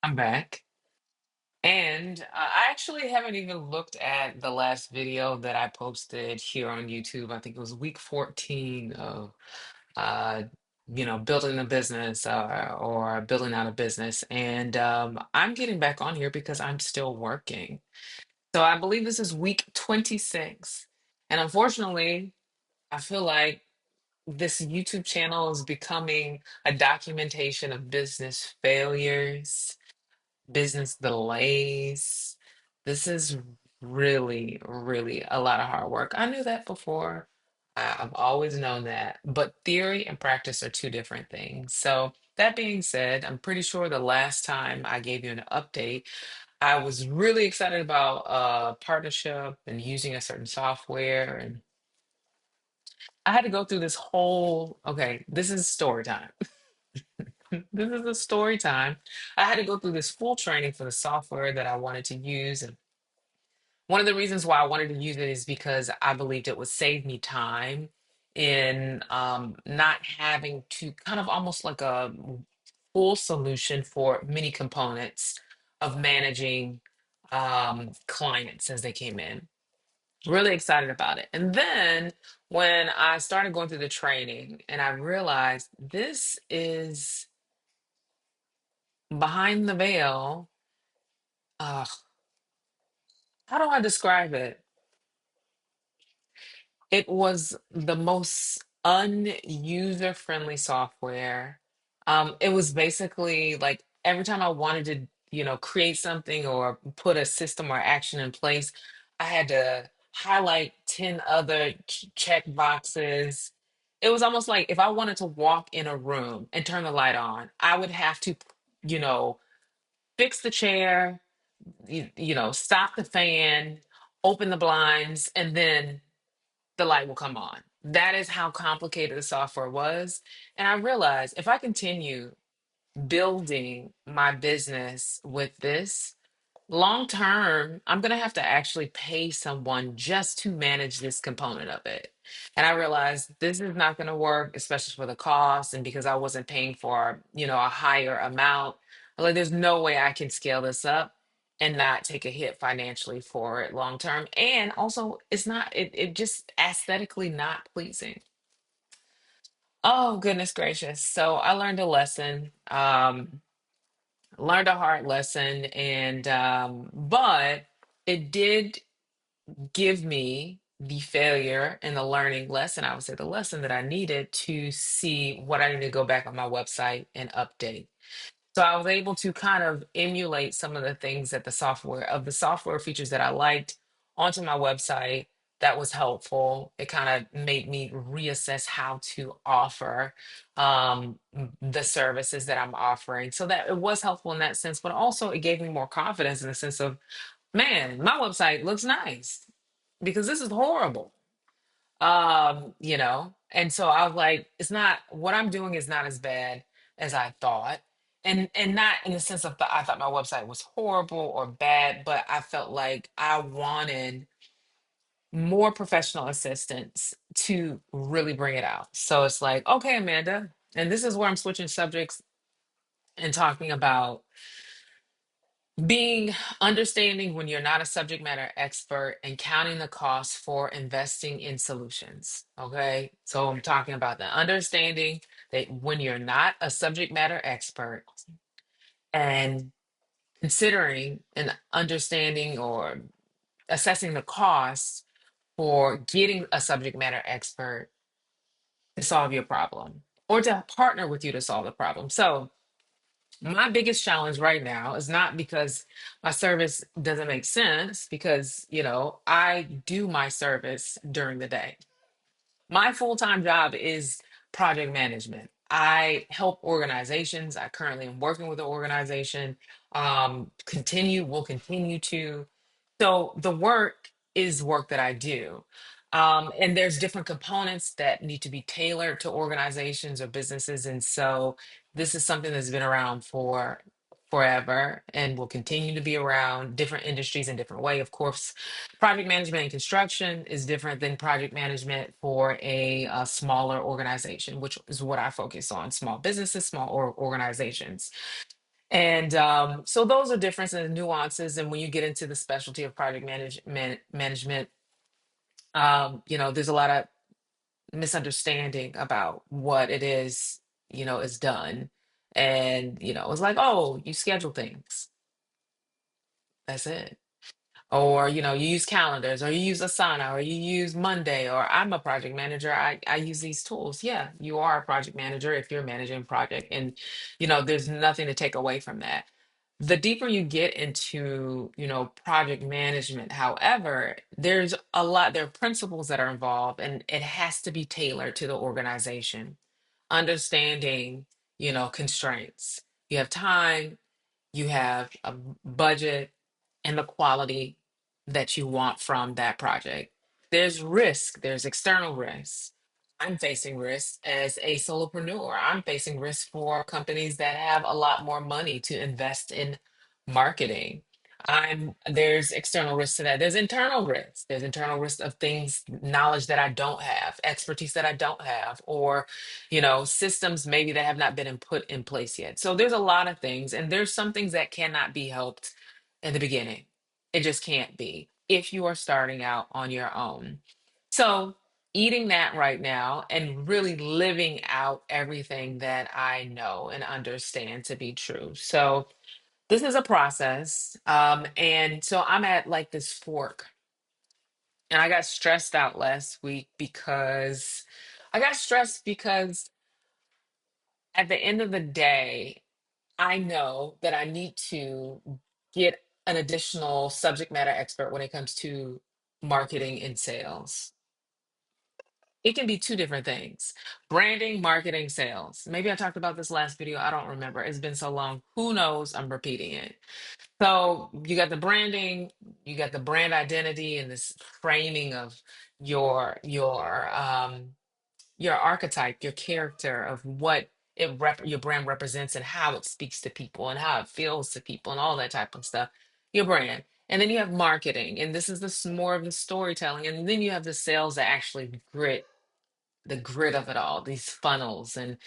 I'm back. And I actually haven't even looked at the last video that I posted here on YouTube. I think it was week 14 of uh, building a business or building out a business. And I'm getting back on here because I'm still working. So I believe this is week 26. And unfortunately, I feel like this YouTube channel is becoming a documentation of business failures, business delays. This is really, really a lot of hard work. I knew that before. I've always known that. But theory and practice are two different things. So, that being said, I'm pretty sure the last time I gave you an update, I was really excited about partnership and using a certain software. And I had to go through this whole, okay, this is story time. This is a story time. I had to go through this full training for the software that I wanted to use. And one of the reasons why I wanted to use it is because I believed it would save me time in not having to kind of almost like a full solution for many components of managing clients as they came in. Really excited about it. And then when I started going through the training and I realized this is behind the veil. uh, how do I describe it? It was the most unuser friendly software. It was basically like every time I wanted to, create something or put a system or action in place, I had to highlight 10 other check boxes. It was almost like if I wanted to walk in a room and turn the light on, I would have to, you know, fix the chair, stop the fan, open the blinds, and then the light will come on. That is how complicated the software was. And I realized if I continue building my business with this, long term, I'm going to have to actually pay someone just to manage this component of it. And I realized this is not going to work, especially for the cost. And because I wasn't paying for, a higher amount, like there's no way I can scale this up and not take a hit financially for it long term. And also it just aesthetically not pleasing. Oh, goodness gracious. So I learned a lesson. Learned a hard lesson, and but it did give me the failure and the learning lesson. I would say the lesson that I needed to see what I need to go back on my website and update. So I was able to kind of emulate some of the things that the software features that I liked onto my website. That was helpful. It kind of made me reassess how to offer the services that I'm offering. So that it was helpful in that sense, but also it gave me more confidence in the sense of, man, my website looks nice because this is horrible. And so I was like, it's not what I'm doing is not as bad as I thought. And not in the sense of I thought my website was horrible or bad, but I felt like I wanted more professional assistance to really bring it out. So it's like, okay, Amanda, and this is where I'm switching subjects and talking about being understanding when you're not a subject matter expert and counting the costs for investing in solutions. Okay. So I'm talking about the understanding that when you're not a subject matter expert and considering and understanding or assessing the costs for getting a subject matter expert to solve your problem or to partner with you to solve the problem. So my biggest challenge right now is not because my service doesn't make sense, because, I do my service during the day. My full-time job is project management. I help organizations. I currently am working with an organization, will continue to. So the work is work that I do. And there's different components that need to be tailored to organizations or businesses. And so this is something that's been around for forever and will continue to be around, different industries in different way. Of course, project management and construction is different than project management for a smaller organization, which is what I focus on: small businesses, small organizations. And so those are differences and nuances. And when you get into the specialty of project management, there's a lot of misunderstanding about what it is, is done. And, it's like, oh, you schedule things. That's it. Or, you use calendars, or you use Asana, or you use Monday, or I'm a project manager. I use these tools. Yeah, you are a project manager if you're managing a project. And, there's nothing to take away from that. The deeper you get into, project management, however, there are principles that are involved, and it has to be tailored to the organization. Understanding, constraints. You have time, you have a budget, and the quality that you want from that project. There's risk, there's external risk. I'm facing risk as a solopreneur. I'm facing risk for companies that have a lot more money to invest in marketing. There's external risk to that. There's internal risk. There's internal risk of things, knowledge that I don't have, expertise that I don't have, or systems maybe that have not been put in place yet. So there's a lot of things, and there's some things that cannot be helped in the beginning. It just can't be if you are starting out on your own. So eating that right now and really living out everything that I know and understand to be true. So this is a process. And so I'm at like this fork, and I got stressed out last week because at the end of the day, I know that I need to get an additional subject matter expert when it comes to marketing and sales. It can be two different things: branding, marketing, sales. Maybe I talked about this last video. I don't remember. It's been so long. Who knows? I'm repeating it. So you got the branding, you got the brand identity, and this framing of your archetype, your character of what your brand represents and how it speaks to people and how it feels to people and all that type of stuff. Your brand. And then you have marketing, and this is more of the storytelling. And then you have the sales that actually the grit of it all, these funnels and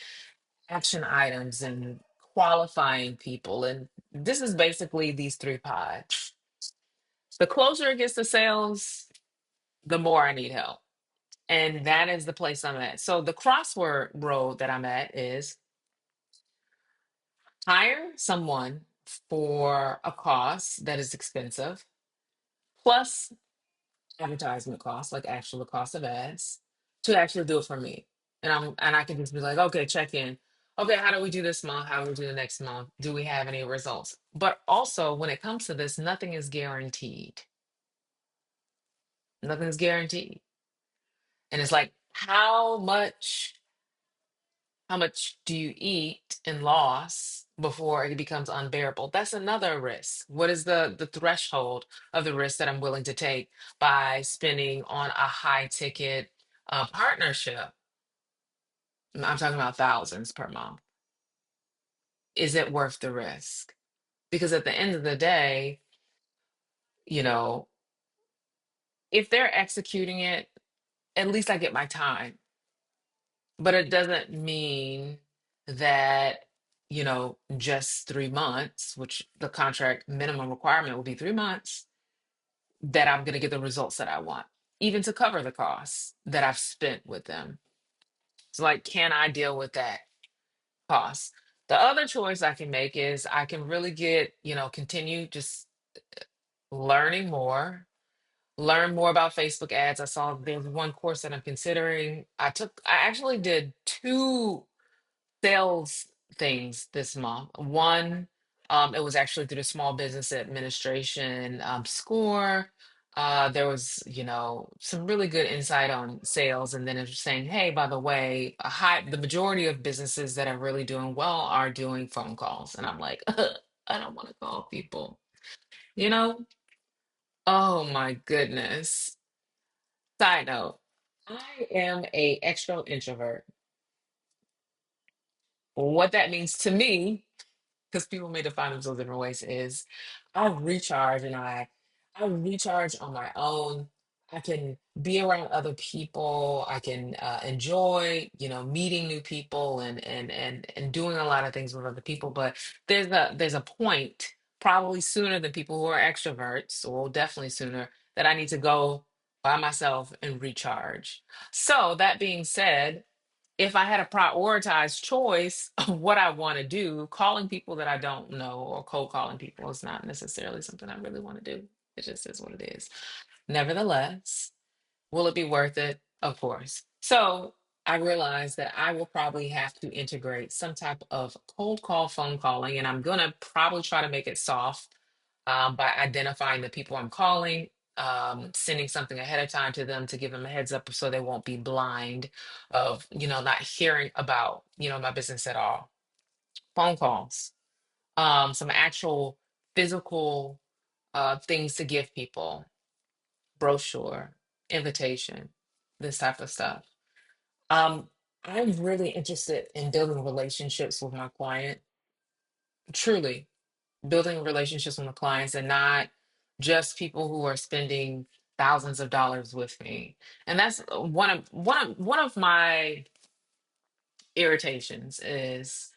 action items and qualifying people. And this is basically these three pods. The closer it gets to sales, the more I need help. And that is the place I'm at. So the crossword road that I'm at is hire someone for a cost that is expensive, plus advertisement costs, like actual cost of ads, to actually do it for me. And I can just be like, okay, check in. Okay, how do we do this month? How do we do the next month? Do we have any results? But also, when it comes to this, nothing is guaranteed. Nothing is guaranteed. And it's like, how much do you eat in loss before it becomes unbearable? That's another risk. What is the threshold of the risk that I'm willing to take by spending on a high ticket partnership? I'm talking about thousands per month. Is it worth the risk? Because at the end of the day, you know, if they're executing it, at least I get my time. But it doesn't mean that, just 3 months, which the contract minimum requirement will be 3 months, that I'm going to get the results that I want, even to cover the costs that I've spent with them. So, like, can I deal with that cost? The other choice I can make is I can really continue just learn more about Facebook ads. I saw there's one course that I'm considering. I actually did two sales things this month. One, it was actually through the Small Business Administration score. There was, some really good insight on sales, and then it was saying, hey, by the way, the majority of businesses that are really doing well are doing phone calls, and I'm like, I don't want to call people, you know. Oh my goodness. Side note, I am a extro introvert. What that means to me, because people may define themselves different ways, is I recharge on my own. I can be around other people. I can enjoy, meeting new people and doing a lot of things with other people. But there's a point, probably sooner than people who are extroverts, or definitely sooner, that I need to go by myself and recharge. So that being said, if I had a prioritized choice of what I want to do, calling people that I don't know or cold calling people is not necessarily something I really want to do. It just is what it is. Nevertheless, will it be worth it? Of course. So I realized that I will probably have to integrate some type of cold call phone calling, and I'm going to probably try to make it soft by identifying the people I'm calling, sending something ahead of time to them to give them a heads up so they won't be blind of, not hearing about, my business at all. Phone calls, some actual physical things to give people, brochure, invitation, this type of stuff. Um, I'm really interested in building relationships with my client, truly building relationships with my clients and not just people who are spending thousands of dollars with me. And that's one of my irritations is,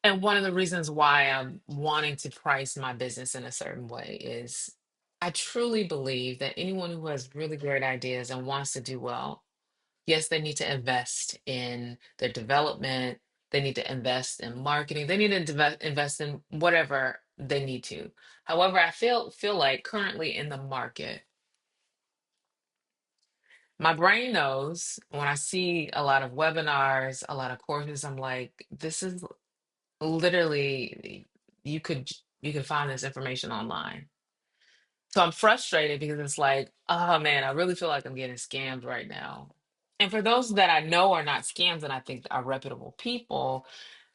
and one of the reasons why I'm wanting to price my business in a certain way is I truly believe that anyone who has really great ideas and wants to do well, yes, they need to invest in their development. They need to invest in marketing. They need to invest in whatever they need to. However, I feel like currently in the market, my brain knows when I see a lot of webinars, a lot of courses, I'm like, this is literally you could find this information online. So I'm frustrated because it's like, oh man, I really feel like I'm getting scammed right now. And for those that I know are not scams and I think are reputable people,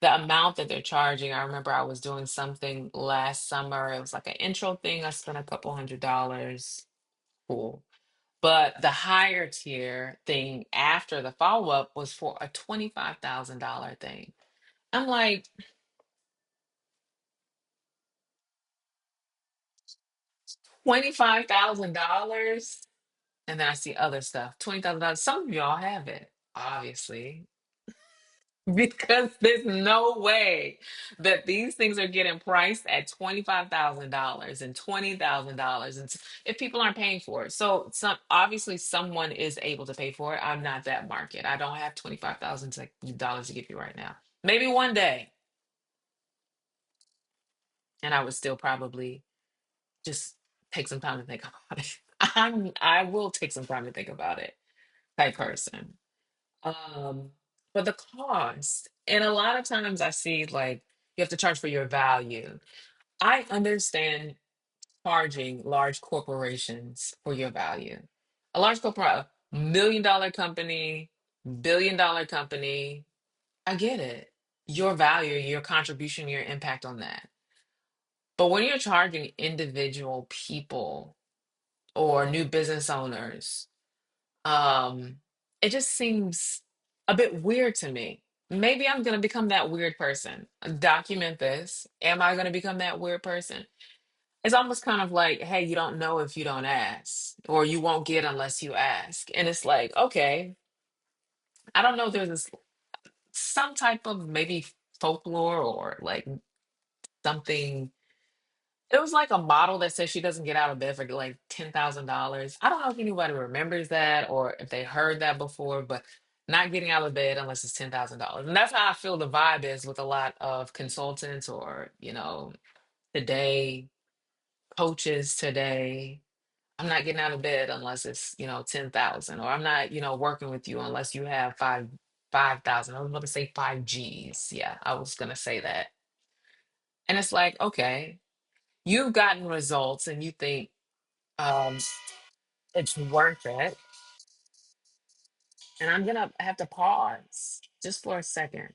the amount that they're charging, I remember I was doing something last summer. It was like an intro thing. I spent a couple $100s. Cool. But the higher tier thing after the follow-up was for a $25,000 thing. I'm like, $25,000? And then I see other stuff, $20,000. Some of y'all have it, obviously, because there's no way that these things are getting priced at $25,000 and $20,000, and if people aren't paying for it. So obviously someone is able to pay for it. I'm not that market. I don't have $25,000 to give you right now. Maybe one day, and I would still probably just take some time to think about it. I will take some time to think about it type person. Um, but the cost, and a lot of times I see like you have to charge for your value. I understand charging large corporations for your value. A large corporate, $1 million company, $1 billion company, I get it. Your value, your contribution, your impact on that. But when you're charging individual people or new business owners, um, it just seems a bit weird to me. Maybe I'm going to become that weird person. Document this. Am I going to become that weird person? It's almost kind of like, hey, you don't know if you don't ask, or you won't get unless you ask. And it's like, okay, I don't know. There's some type of maybe folklore or like something. It was like a model that says she doesn't get out of bed for like $10,000. I don't know if anybody remembers that or if they heard that before, but not getting out of bed unless it's $10,000. And that's how I feel the vibe is with a lot of consultants or, today, coaches today. I'm not getting out of bed unless it's, 10,000, or I'm not, working with you unless you have 5,000. I was going to say 5 Gs. Yeah, I was going to say that. And it's like, okay, you've gotten results and you think, um, it's worth it. And I'm gonna have to pause just for a second.